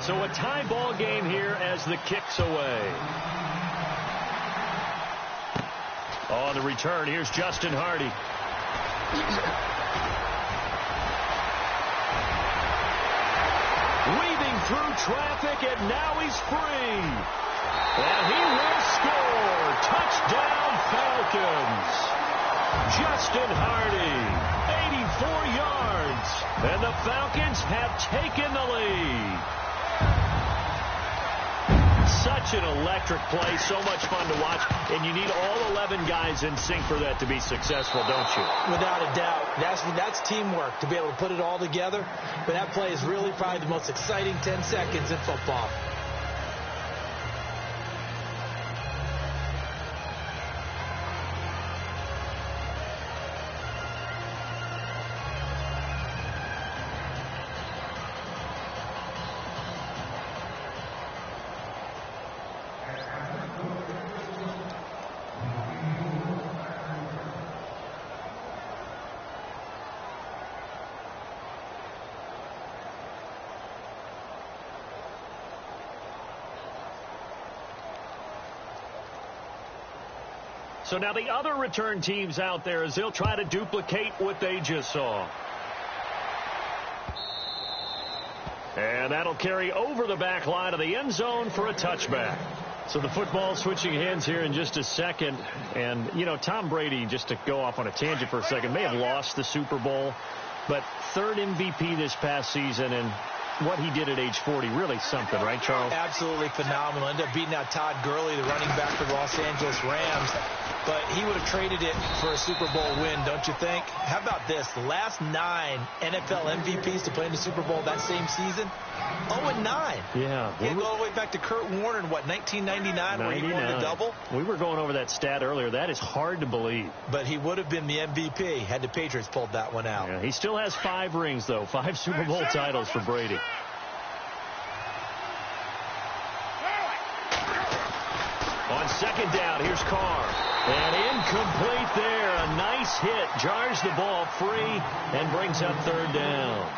So a tie ball game here as the kick's away. On the return, here's Justin Hardy. Weaving through traffic, and now he's free. And he will score. Touchdown, Falcons. Justin Hardy, 84 yards. And the Falcons have taken the lead. Such an electric play, so much fun to watch, and you need all 11 guys in sync for that to be successful, don't you? Without a doubt. That's teamwork, to be able to put it all together. But that play is really probably the most exciting 10 seconds in football. So now the other return teams out there as they'll try to duplicate what they just saw. And that'll carry over the back line of the end zone for a touchback. So the football switching hands here in just a second. And, you know, Tom Brady, just to go off on a tangent for a second, may have lost the Super Bowl, but third MVP this past season, and what he did at age 40, really something, right, Charles? Absolutely phenomenal. Ended up beating out Todd Gurley, the running back for the Los Angeles Rams. But he would have traded it for a Super Bowl win, don't you think? How about this? The last 9 NFL MVPs to play in the Super Bowl that same season, 0-9. Yeah. You go all the way back to Kurt Warner in, what, 1999 where he won the double? We were going over that stat earlier. That is hard to believe. But he would have been the MVP had the Patriots pulled that one out. Yeah, he still has 5 rings, though. 5 Super Bowl titles for Brady. On second down, here's Carr. And incomplete there. A nice hit. Jars the ball free and brings up third down.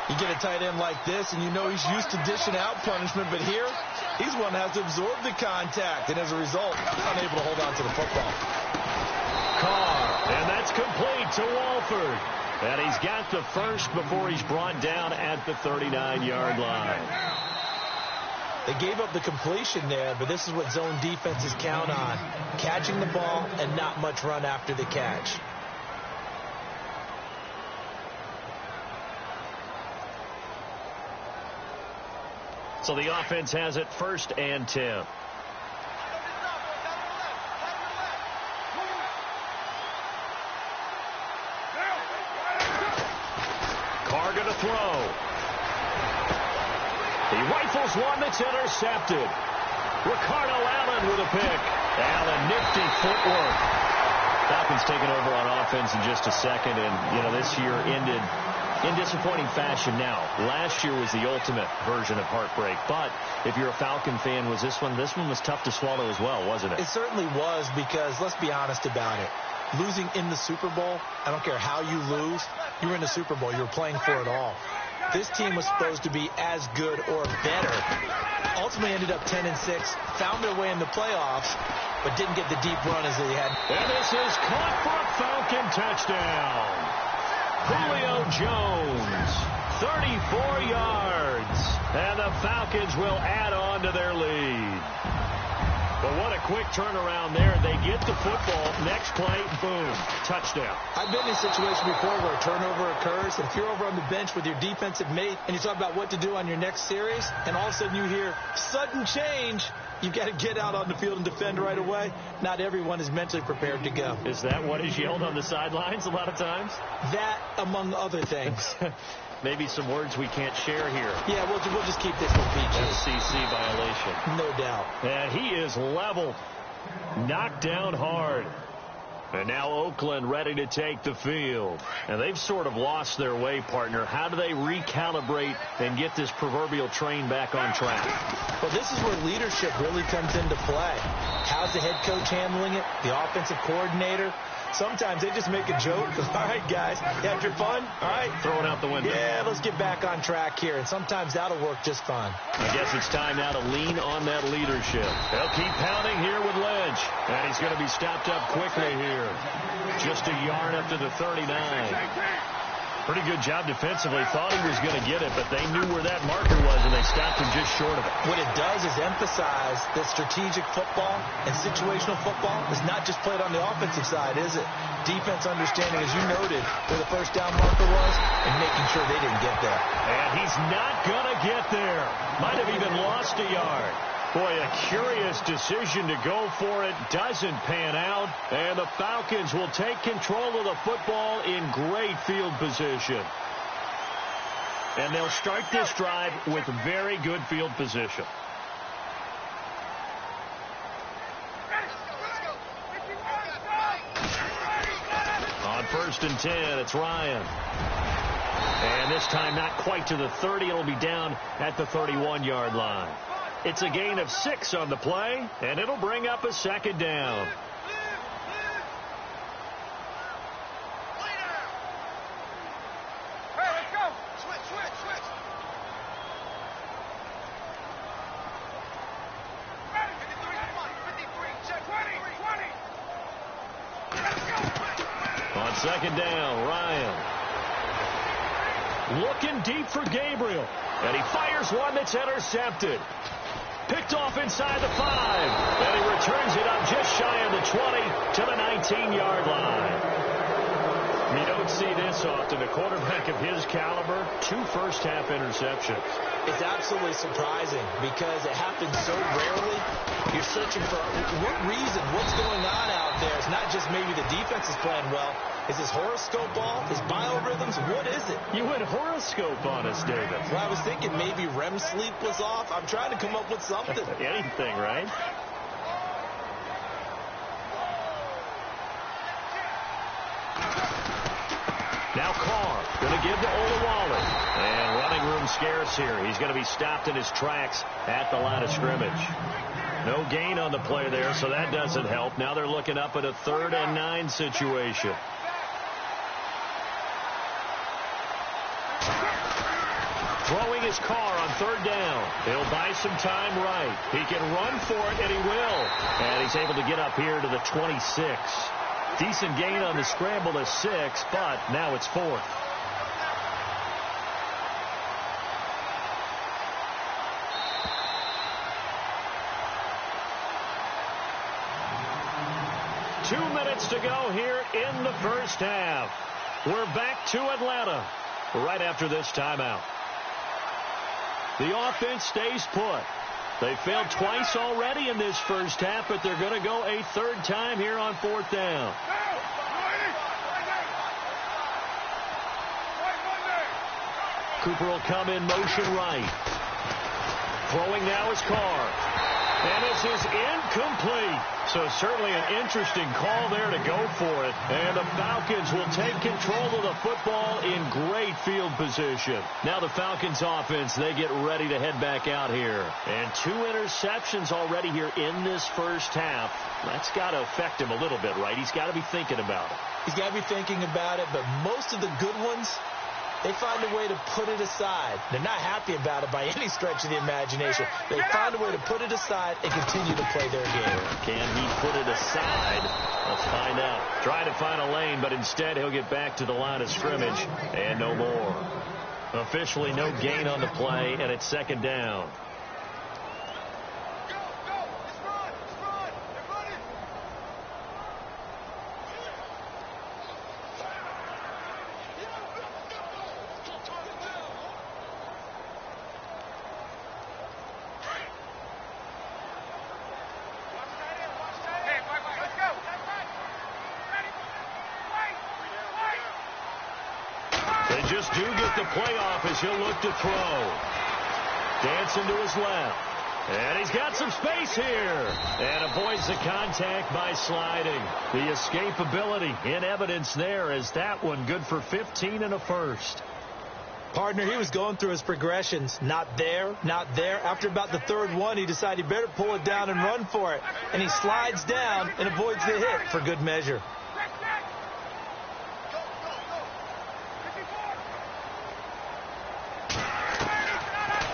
You get a tight end like this, and you know he's used to dishing out punishment, but here, he's one that has to absorb the contact, and as a result, unable to hold on to the football. Carr, and that's complete to Walford. And he's got the first before he's brought down at the 39-yard line. They gave up the completion there, but this is what zone defenses count on. Catching the ball and not much run after the catch. So the offense has it 1st and 10. Carr going to throw. He rifles one that's intercepted. Ricardo Allen with a pick. Allen, nifty footwork. Falcons taking over on offense in just a second. And, you know, this year ended in disappointing fashion now. Last year was the ultimate version of heartbreak. But if you're a Falcon fan, was this one was tough to swallow as well, wasn't it? It certainly was, because let's be honest about it. Losing in the Super Bowl, I don't care how you lose, you were in the Super Bowl. You were playing for it all. This team was supposed to be as good or better. Ultimately ended up 10-6, found their way in the playoffs, but didn't get the deep run as they had. And this is caught for a Falcon touchdown. Julio Jones, 34 yards. And the Falcons will add on to their lead. But what a quick turnaround there. They get the football. Next play, boom, touchdown. I've been in a situation before where a turnover occurs. If you're over on the bench with your defensive mate and you talk about what to do on your next series, and all of a sudden you hear sudden change, you've got to get out on the field and defend right away. Not everyone is mentally prepared to go. Is that what is yelled on the sidelines a lot of times? That, among other things. Maybe some words we can't share here. Yeah, we'll just keep this one PG. FCC violation. No doubt. And he is leveled. Knocked down hard. And now Oakland ready to take the field. And they've sort of lost their way, partner. How do they recalibrate and get this proverbial train back on track? Well, this is where leadership really comes into play. How's the head coach handling it? The offensive coordinator? Sometimes they just make a joke. All right, guys, you had your fun? All right. Throw it out the window. Yeah, let's get back on track here. And sometimes that'll work just fine. I guess it's time now to lean on that leadership. They'll keep pounding here with Lynch. And he's going to be stopped up quickly here. Just a yard up to the 39. Pretty good job defensively. Thought he was going to get it, but they knew where that marker was, and they stopped him just short of it. What it does is emphasize that strategic football and situational football is not just played on the offensive side, is it? Defense understanding, as you noted, where the first down marker was and making sure they didn't get there. And he's not going to get there. Might have even lost a yard. Boy, a curious decision to go for it. Doesn't pan out. And the Falcons will take control of the football in great field position. And they'll start this drive with very good field position. On 1st and 10, it's Ryan. And this time not quite to the 30. It'll be down at the 31-yard line. It's a gain of 6 on the play, and it'll bring up a 2nd down. Hey, let's go. Switch. 53, check 20. On 2nd down, Ryan. Looking deep for Gabriel. And he fires one that's intercepted. Picked off inside the 5. And he returns it up just shy of the 20 to the 19-yard line. You don't see this often. A quarterback of his caliber, 2 first-half interceptions. It's absolutely surprising because it happens so rarely. You're searching for what reason, what's going on out there. It's not just maybe the defense is playing well. Is his horoscope off? His biorhythms? What is it? You went horoscope on us, David. Well, I was thinking maybe REM sleep was off. I'm trying to come up with something. Anything, right? Now Carr going to give to Olawale. And running room scarce here. He's going to be stopped in his tracks at the line of scrimmage. No gain on the play there, so that doesn't help. Now they're looking up at a 3rd and 9 situation. Throwing his Carr on 3rd down. He'll buy some time right. He can run for it, and he will. And he's able to get up here to the 26. Decent gain on the scramble to 6, but now it's 4th. To go here in the first half. We're back to Atlanta right after this timeout. The offense stays put. They failed twice already in this first half, but they're going to go a 3rd time here on 4th down. Cooper will come in motion right. Throwing now is Carr. And this is incomplete. So certainly an interesting call there to go for it. And the Falcons will take control of the football in great field position. Now the Falcons offense, they get ready to head back out here. And 2 interceptions already here in this first half. That's got to affect him a little bit, right? He's got to be thinking about it. He's got to be thinking about it, but most of the good ones, they find a way to put it aside. They're not happy about it by any stretch of the imagination. They find a way to put it aside and continue to play their game. Can he put it aside? Let's find out. Try to find a lane, but instead he'll get back to the line of scrimmage and no more. Officially no gain on the play, and it's 2nd down. Just do get the playoff as he'll look to throw. Dancing to his left. And he's got some space here. And avoids the contact by sliding. The escapability in evidence there as that one good for 15 and a first. Partner, he was going through his progressions. Not there, not there. After about the 3rd one, he decided he better pull it down and run for it. And he slides down and avoids the hit for good measure.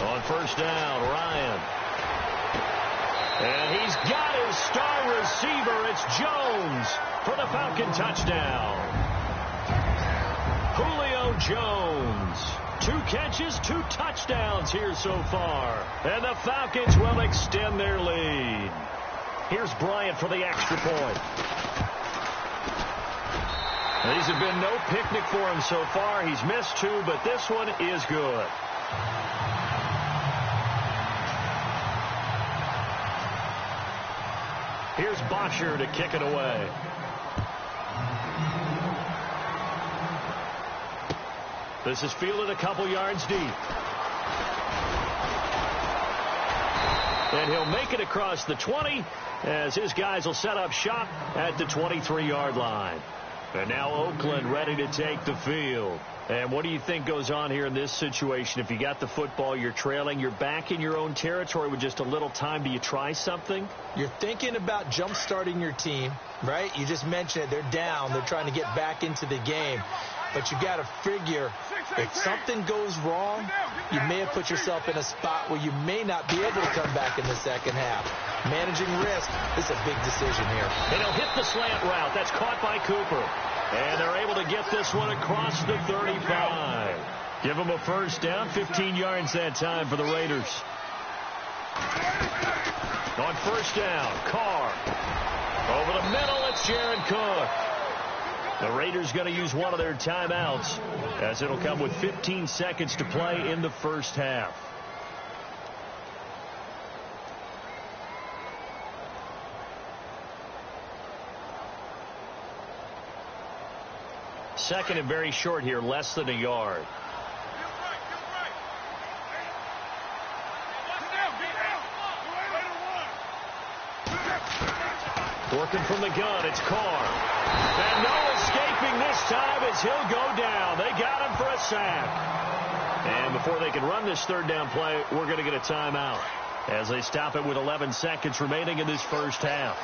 On first down, Ryan. And he's got his star receiver. It's Jones for the Falcon touchdown. Julio Jones. 2 catches, 2 touchdowns here so far. And the Falcons will extend their lead. Here's Bryant for the extra point. These have been no picnic for him so far. He's missed 2, but this one is good. Here's Bosher to kick it away. This is fielded a couple yards deep. And he'll make it across the 20 as his guys will set up shop at the 23-yard line. And now Oakland ready to take the field. And what do you think goes on here in this situation? If you got the football, you're trailing, you're back in your own territory with just a little time. Do you try something? You're thinking about jump-starting your team, right? You just mentioned it. They're down. They're trying to get back into the game. But you got to figure if something goes wrong, you may have put yourself in a spot where you may not be able to come back in the second half. Managing risk is a big decision here. And he'll hit the slant route. That's caught by Cooper. And they're able to get this one across the 35. Give them a first down, 15 yards that time for the Raiders. On first down, Carr. Over the middle, it's Jared Cook. The Raiders going to use one of their timeouts as it'll come with 15 seconds to play in the first half. Second and very short here, less than a yard. Working from the gun, it's Carr. And no escaping this time as he'll go down. They got him for a sack. And before they can run this third down play, we're going to get a timeout as they stop it with 11 seconds remaining in this first half.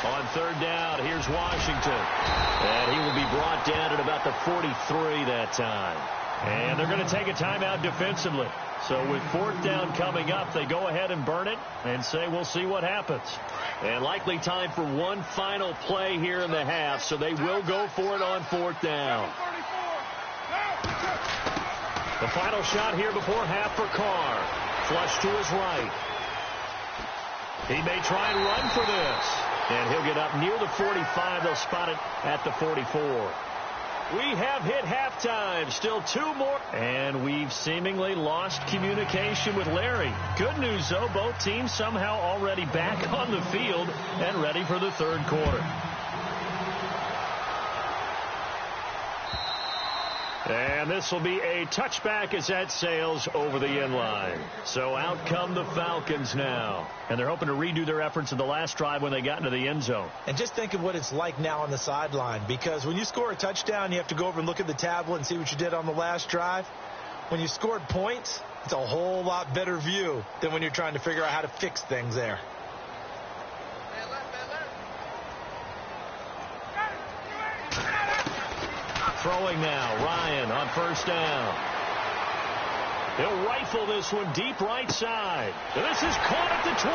On third down, here's Washington. And he will be brought down at about the 43 that time. And they're going to take a timeout defensively. So with fourth down coming up, they go ahead and burn it and say we'll see what happens. And likely time for one final play here in the half, so they will go for it on fourth down. The final shot here before half for Carr. Flush to his right. He may try and run for this. And he'll get up near the 45. They'll spot it at the 44. We have hit halftime. Still 2 more. And we've seemingly lost communication with Larry. Good news, though. Both teams somehow already back on the field and ready for the third quarter. And this will be a touchback as that sails over the end line. So out come the Falcons now. And they're hoping to redo their efforts in the last drive when they got into the end zone. And just think of what it's like now on the sideline. Because when you score a touchdown, you have to go over and look at the tablet and see what you did on the last drive. When you scored points, it's a whole lot better view than when you're trying to figure out how to fix things there. Throwing now, Ryan on first down. He'll rifle this one deep right side. And this is caught at the 20.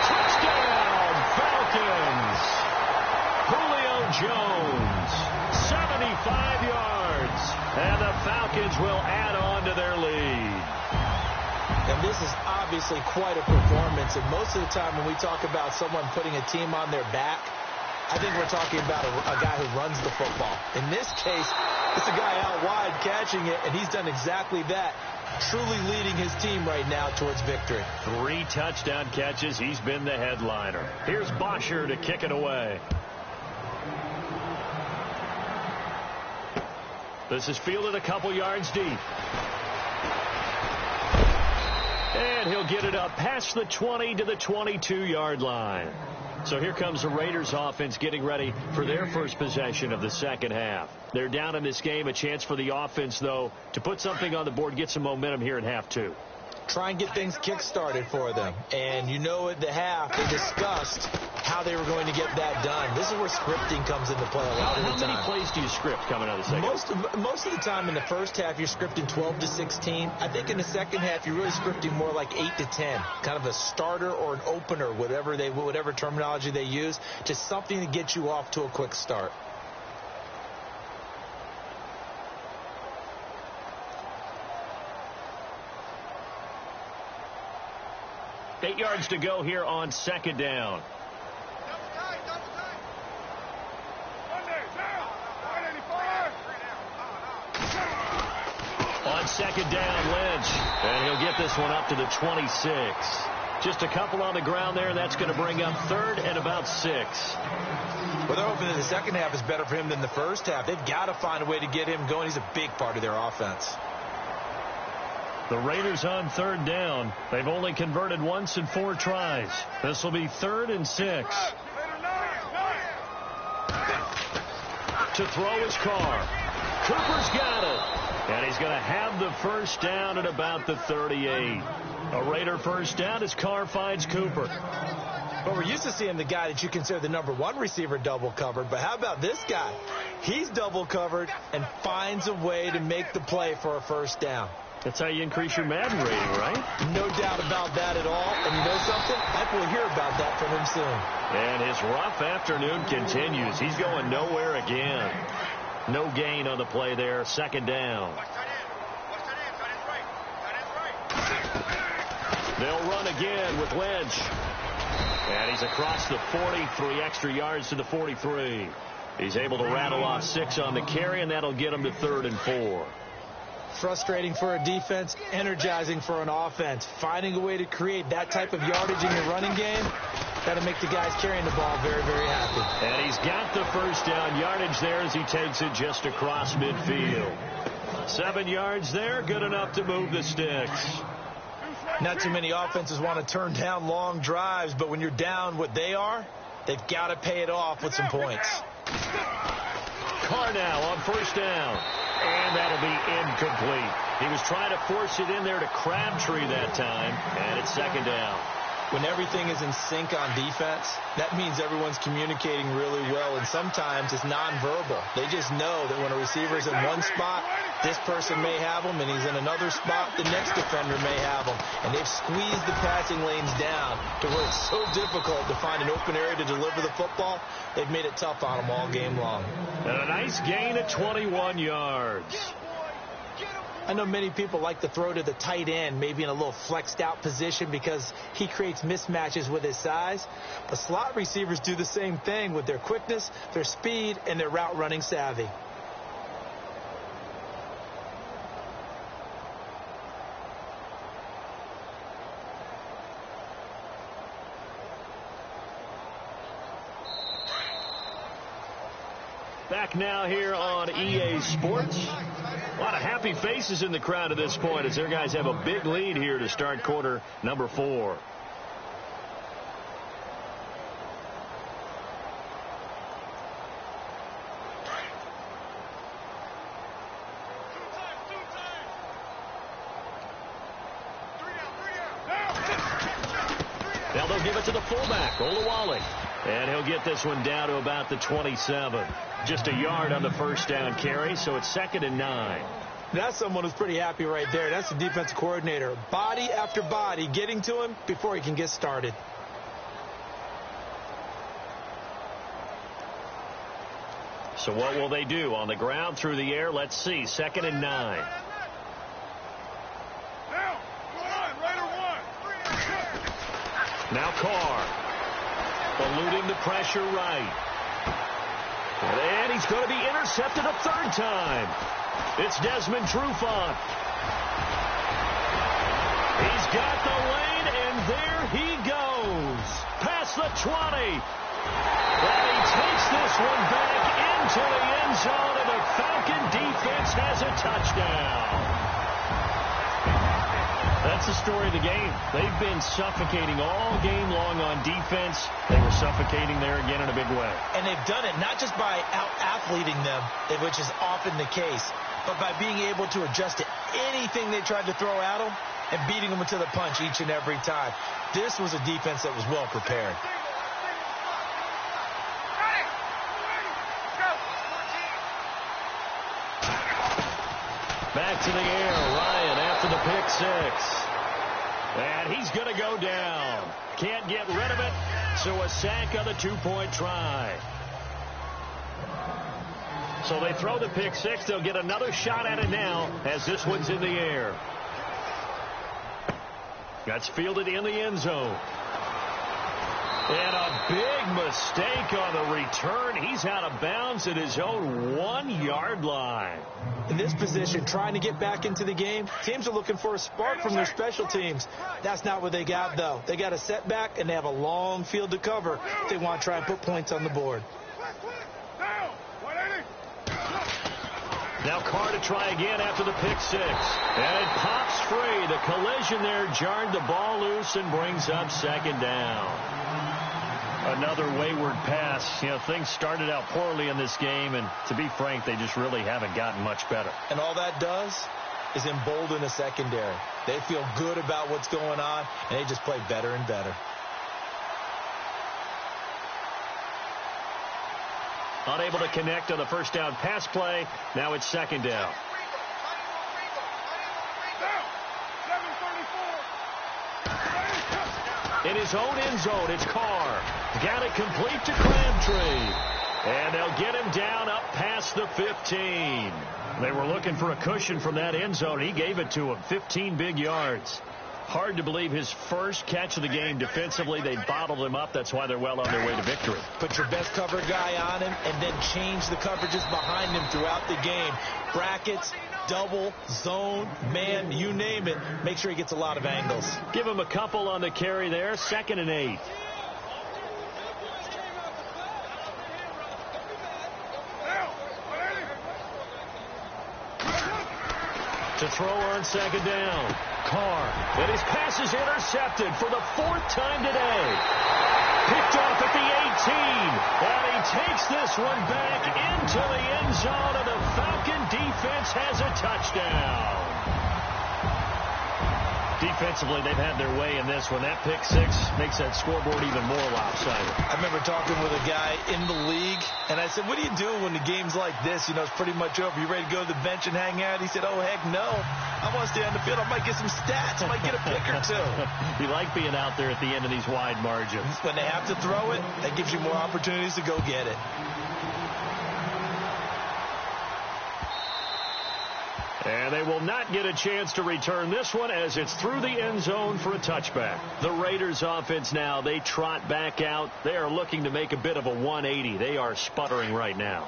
Touchdown, Falcons. Julio Jones, 75 yards. And the Falcons will add on to their lead. And this is obviously quite a performance. And most of the time when we talk about someone putting a team on their back, I think we're talking about a guy who runs the football. In this case, it's a guy out wide catching it, and he's done exactly that, truly leading his team right now towards victory. 3 touchdown catches. He's been the headliner. Here's Bosher to kick it away. This is fielded a couple yards deep. And he'll get it up past the 20 to the 22-yard line. So here comes the Raiders offense getting ready for their first possession of the second half. They're down in this game. A chance for the offense, though, to put something on the board, get some momentum here in half 2. try and get things kick-started for them. And you know at the half, they discussed how they were going to get that done. This is where scripting comes into play a lot of the time. How many plays do you script coming out of the second? Most of the time in the first half, you're scripting 12 to 16. I think in the second half, you're really scripting more like 8 to 10, kind of a starter or an opener, whatever terminology they use, just something to get you off to a quick start. Eight yards to go here on second down. On second down, Lynch. And he'll get this one up to the 26. Just a couple on the ground there. That's going to bring up third and about 6. Well, they're hoping that the second half is better for him than the first half. They've got to find a way to get him going. He's a big part of their offense. The Raiders on third down. They've only converted once in 4 tries. This will be third and 6. To throw his Carr. Cooper's got it. And he's going to have the first down at about the 38. A Raider first down as Carr finds Cooper. Well, we're used to seeing the guy that you consider the number 1 receiver double covered. But how about this guy? He's double covered and finds a way to make the play for a first down. That's how you increase your Madden rating, right? No doubt about that at all. And you know something? I think we'll hear about that from him soon. And his rough afternoon continues. He's going nowhere again. No gain on the play there. Second down. They'll run again with Lynch. And he's across the 40, 3 extra yards to the 43. He's able to rattle off 6 on the carry, and that'll get him to 3rd and 4. Frustrating for a defense, energizing for an offense. Finding a way to create that type of yardage in your running game, that'll make the guys carrying the ball very, very happy. And he's got the first down yardage there as he takes it just across midfield. 7 yards there, good enough to move the sticks. Not too many offenses want to turn down long drives, but when you're down what they are, they've got to pay it off with some points. Carr now on first down. And that'll be incomplete. He was trying to force it in there to Crabtree that time, and it's second down. When everything is in sync on defense, that means everyone's communicating really well, and sometimes it's nonverbal. They just know that when a receiver's in one spot, this person may have him, and he's in another spot, the next defender may have him. And they've squeezed the passing lanes down to where it's so difficult to find an open area to deliver the football. They've made it tough on them all game long. And a nice gain of 21 yards. I know many people like to throw to the tight end, maybe in a little flexed out position because he creates mismatches with his size. But slot receivers do the same thing with their quickness, their speed, and their route running savvy. Back now here on EA Sports. A lot of happy faces in the crowd at this point as their guys have a big lead here to start quarter number 4. Now they'll give it to the fullback, Olawale. And he'll get this one down to about the 27. Just a yard on the first down carry, so it's 2nd and 9. That's someone who's pretty happy right there. That's the defensive coordinator. Body after body getting to him before he can get started. So what will they do? On the ground, through the air? Let's see. 2nd and 9. Now Carr. Eluding the pressure right. And he's going to be intercepted a 3rd time. It's Desmond Trufant. He's got the lane, and there he goes. Past the 20. And he takes this one back into the end zone, and the Falcon defense has a touchdown. That's the story of the game. They've been suffocating all game long on defense. They were suffocating there again in a big way. And they've done it not just by out-athleting them, which is often the case, but by being able to adjust to anything they tried to throw at them and beating them to the punch each and every time. This was a defense that was well prepared. Back to the air, Ryan after the pick six. And he's going to go down. Can't get rid of it, so a sack on the two-point try. So they throw the pick six. They'll get another shot at it now as this one's in the air. That's fielded in the end zone. And a big mistake on the return. He's out of bounds at his own 1-yard line. In this position, trying to get back into the game, teams are looking for a spark from their special teams. That's not what they got, though. They got a setback, and they have a long field to cover if they want to try and put points on the board. Now Carr to try again after the pick six. And it pops free. The collision there jarred the ball loose and brings up second down. Another wayward pass. You know, things started out poorly in this game, and to be frank, they just really haven't gotten much better. And all that does is embolden the secondary. They feel good about what's going on, and they just play better and better. Unable to connect on the first down pass play. Now it's second down. In his own end zone, it's Carr. Got it complete to Crabtree. And they'll get him down up past the 15. They were looking for a cushion from that end zone. He gave it to him. 15 big yards. Hard to believe his first catch of the game defensively. They bottled him up. That's why they're well on their way to victory. Put your best cover guy on him and then change the coverages behind him throughout the game. Brackets, double, zone, man, you name it. Make sure he gets a lot of angles. Give him a couple on the carry there. 2nd and 8. To throw on second down. Carr. And his pass is intercepted for the 4th time today. Picked off at the 18. And he takes this one back into the end zone, and the Falcon defense has a touchdown. Defensively, they've had their way in this one. That pick six makes that scoreboard even more lopsided. I remember talking with a guy in the league, and I said, what do you do when the game's like this? You know, it's pretty much over. You ready to go to the bench and hang out? He said, oh, heck no. I want to stay on the field. I might get some stats. I might get a pick or two. You like being out there at the end of these wide margins. When they have to throw it, that gives you more opportunities to go get it. And they will not get a chance to return this one as it's through the end zone for a touchback. The Raiders offense now, they trot back out. They are looking to make a bit of a 180. They are sputtering right now.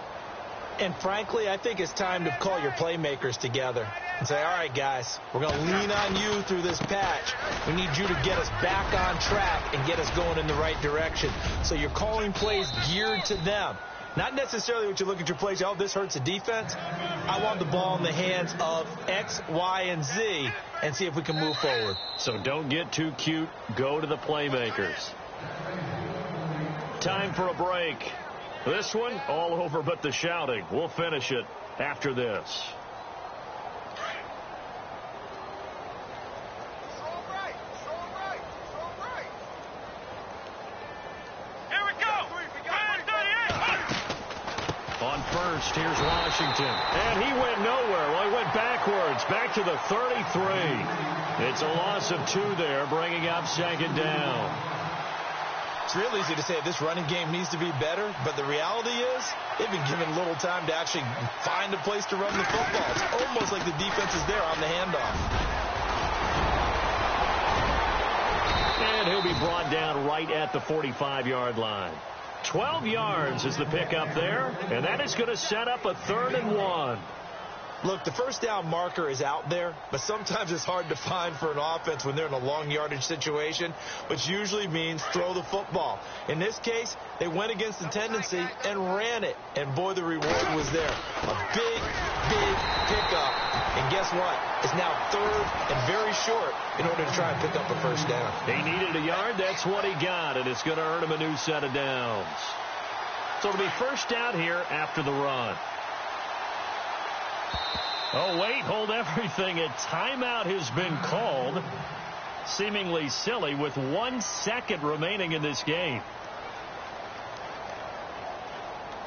And frankly, I think it's time to call your playmakers together and say, all right, guys, we're going to lean on you through this patch. We need you to get us back on track and get us going in the right direction. So you're calling plays geared to them. Not necessarily what you look at your plays, oh, this hurts the defense. I want the ball in the hands of X, Y, and Z and see if we can move forward. So don't get too cute. Go to the playmakers. Time for a break. This one, all over but the shouting. We'll finish it after this. First, here's Washington. And he went nowhere. Well, he went backwards, back to the 33. It's a loss of 2 there, bringing up second down. It's real easy to say this running game needs to be better, but the reality is they've been given little time to actually find a place to run the football. It's almost like the defense is there on the handoff. And he'll be brought down right at the 45-yard line. 12 yards is the pickup there, and that is going to set up a 3rd and 1. Look, the first down marker is out there, but sometimes it's hard to find for an offense when they're in a long yardage situation, which usually means throw the football. In this case, they went against the tendency and ran it, and boy, the reward was there. A big, big pickup, and guess what? It's now 3rd and very short in order to try and pick up a first down. He needed a yard. That's what he got, and it's going to earn him a new set of downs. So it'll be first down here after the run. Oh, wait, hold everything. A timeout has been called. Seemingly silly with 1 second remaining in this game.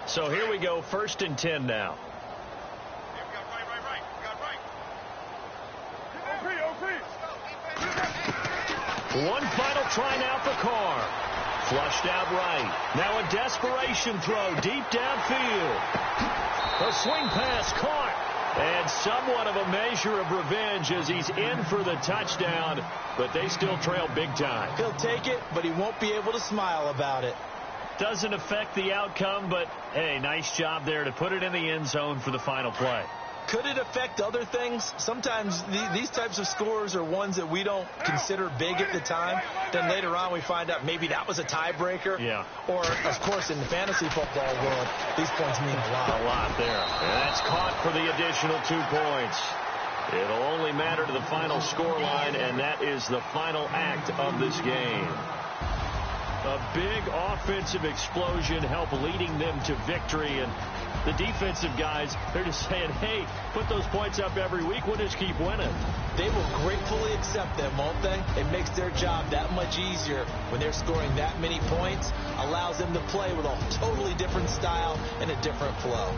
So here we go, 1st and 10 now. One final try now for Carr. Flushed out right. Now a desperation throw deep downfield. A swing pass caught. And somewhat of a measure of revenge as he's in for the touchdown. But they still trail big time. He'll take it, but he won't be able to smile about it. Doesn't affect the outcome, but, hey, nice job there to put it in the end zone for the final play. Could it affect other things? Sometimes these types of scores are ones that we don't consider big at the time. Then later on we find out maybe that was a tiebreaker. Yeah. Or, of course, in the fantasy football world, these points mean a lot. A lot there. And that's caught for the additional 2 points. It'll only matter to the final score line, and that is the final act of this game. A big offensive explosion helped leading them to victory, and the defensive guys, they're just saying, hey, put those points up every week. We'll just keep winning. They will gratefully accept them, won't they? It makes their job that much easier when they're scoring that many points. Allows them to play with a totally different style and a different flow.